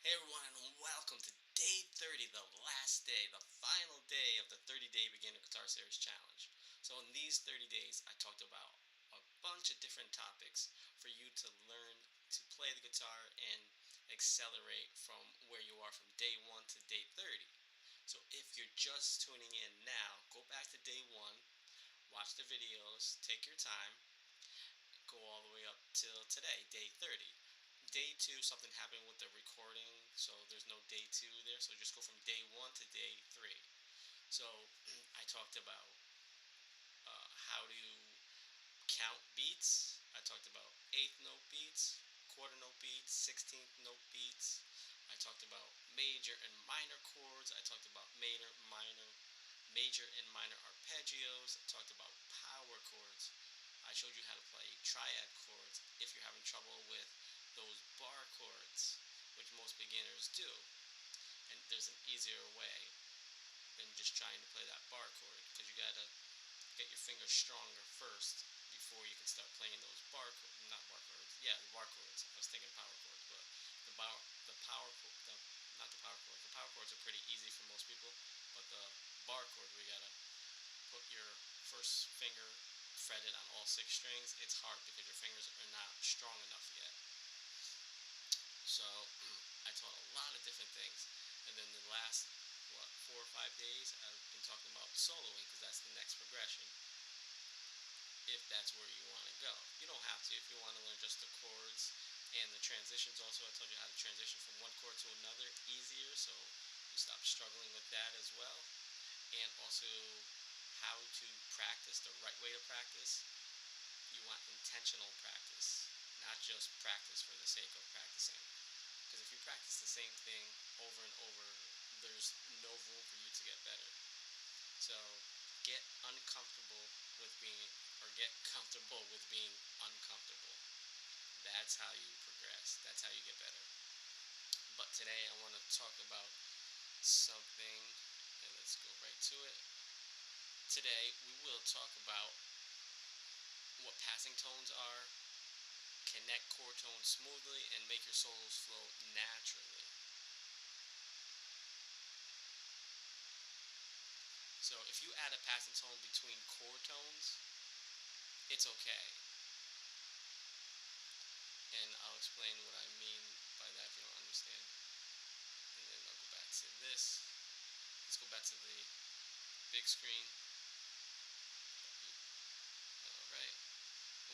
Hey everyone, and welcome to day 30, the last day, the final day of the 30-day beginner guitar series challenge. So in these 30 days, I talked about a bunch of different topics for you to learn to play the guitar and accelerate from where you are from day 1 to day 30. So if you're just tuning in now, go back to day 1, watch the videos, take your time, go all the way up till today, day 30. Day 2, something happened with the recording, so there's no day 2 there, so just go from day 1 to day 3. So I talked about how to count beats. I talked about eighth note beats, quarter note beats, 16th note beats. I talked about major and minor chords. I talked about major and minor arpeggios. I talked about power chords. I showed you how to play triad chords if you're having trouble with those bar chords, which most beginners do. And there's an easier way than just trying to play that bar chord, because you gotta get your fingers stronger first before you can start playing those not bar chords, yeah, the bar chords. I was thinking power chords, but the power chord, not the power chords. The power chords are pretty easy for most people, but the bar chord, we gotta put your first finger fretted on all 6 strings. It's hard because your fingers are not strong enough yet. So I taught a lot of different things, and then the last 4 or 5 days I've been talking about soloing, because that's the next progression if that's where you want to go. You don't have to if you want to learn just the chords and the transitions. Also, I told you how to transition from one chord to another easier, so you stop struggling with that as well. And also how to practice, the right way to practice. You want intentional practice, not just practice for the sake of practicing. Because if you practice the same thing over and over, there's no room for you to get better. So get uncomfortable with being, or get comfortable with being uncomfortable. That's how you progress. That's how you get better. But today I want to talk about something, and let's go right to it. Today we will talk about what passing tones are, connect chord tones smoothly, and make your solos flow naturally. So if you add a passing tone between chord tones, it's okay. And I'll explain what I mean by that if you don't understand. And then I'll go back to this. Let's go back to the big screen. Alright.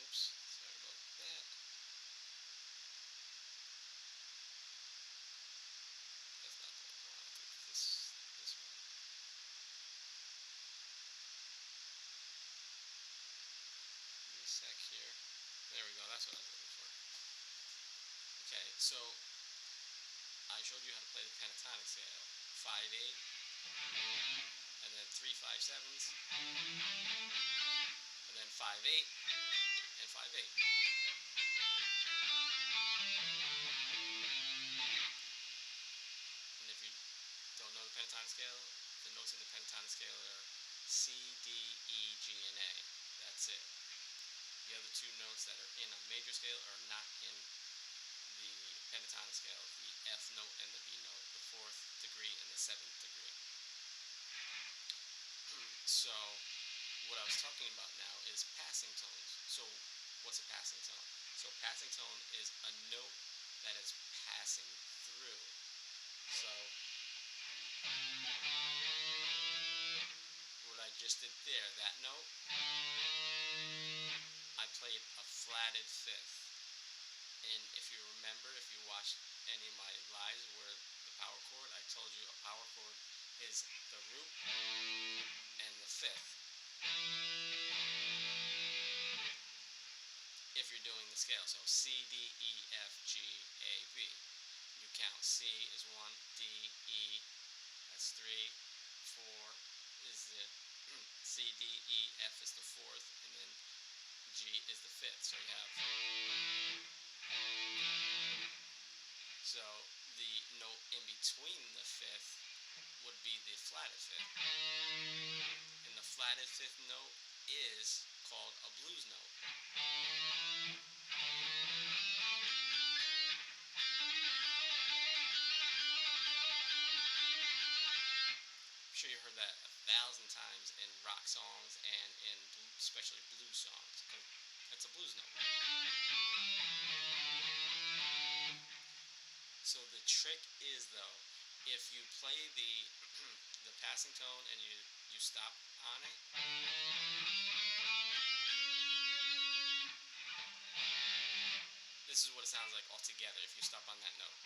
Oops. Sorry about that. That's not the one. I think this one. Give me a sec here. There we go. That's what I was looking for. Okay, so I showed you how to play the pentatonic scale. 5/8, and then 3/5/7s, and then 5/8, and 5/8. And if you don't know the pentatonic scale, the notes in the pentatonic scale are C, D, E, G, and A. That's it. The other 2 notes that are in a major scale are not in the pentatonic scale, the F note and the B note, the 4th degree and the 7th degree. So what I was talking about now is passing tones. So what's a passing tone? So passing tone is a note that is passing through. So what I just did there, that note, I played a flatted 5th. And if you remember, if you watched any of my lives where the power chord, I told you a power chord is the root and the 5th. If you're doing the scale, so C, D, E, F, G, A, B. You count. C is 1, D, E, that's 3, 4 is the C, D, E, F is the 4th, and then G is the 5th. So you have. So the note in between the 5th would be the flatted 5th. And the flatted 5th note is called a blues note. heard that 1,000 times in rock songs and in especially blues songs. It's a blues note. So the trick is though, if you play the the passing tone and you stop on it, this is what it sounds like altogether if you stop on that note.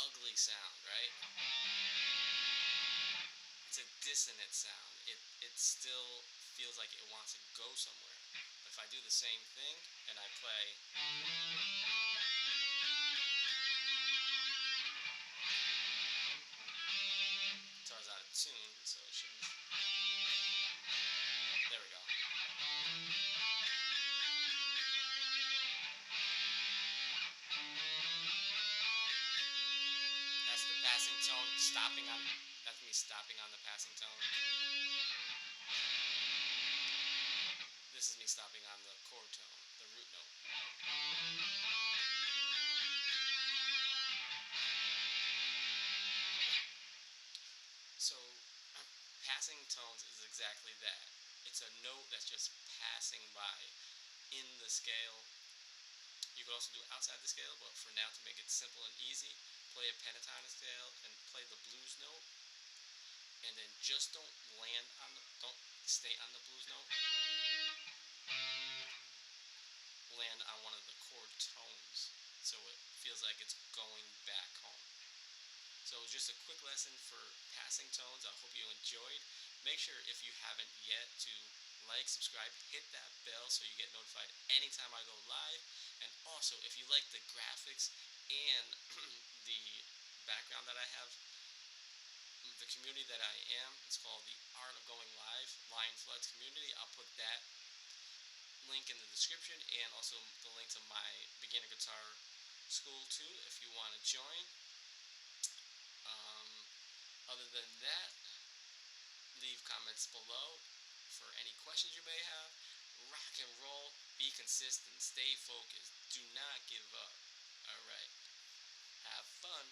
Ugly sound, right? It's a dissonant sound. It still feels like it wants to go somewhere. But if I do the same thing and I play, guitar's out of tune, so it shouldn't. There we go. That's the passing tone stopping on. That's me stopping on the passing tone. This is me stopping on the chord tone, the root note. So, passing tones is exactly that. It's a note that's just passing by in the scale. You could also do it outside the scale, but for now, to make it simple and easy, play a pentatonic scale and play the blues note, and then just don't stay on the blues note. Land on one of the chord tones, so it feels like it's going back home. So it was just a quick lesson for passing tones. I hope you enjoyed. Make sure if you haven't yet to like, subscribe, hit that bell so you get notified anytime I go live. And also, if you like the graphics and the background that I have, the community that I am, it's called the Art of Going Live, Lion Floods Community. I'll put that link in the description and also the link to my beginner guitar school too if you want to join. Other than that, leave comments below for any questions you may have. Rock and roll, be consistent, stay focused, do not give up. Alright, have fun.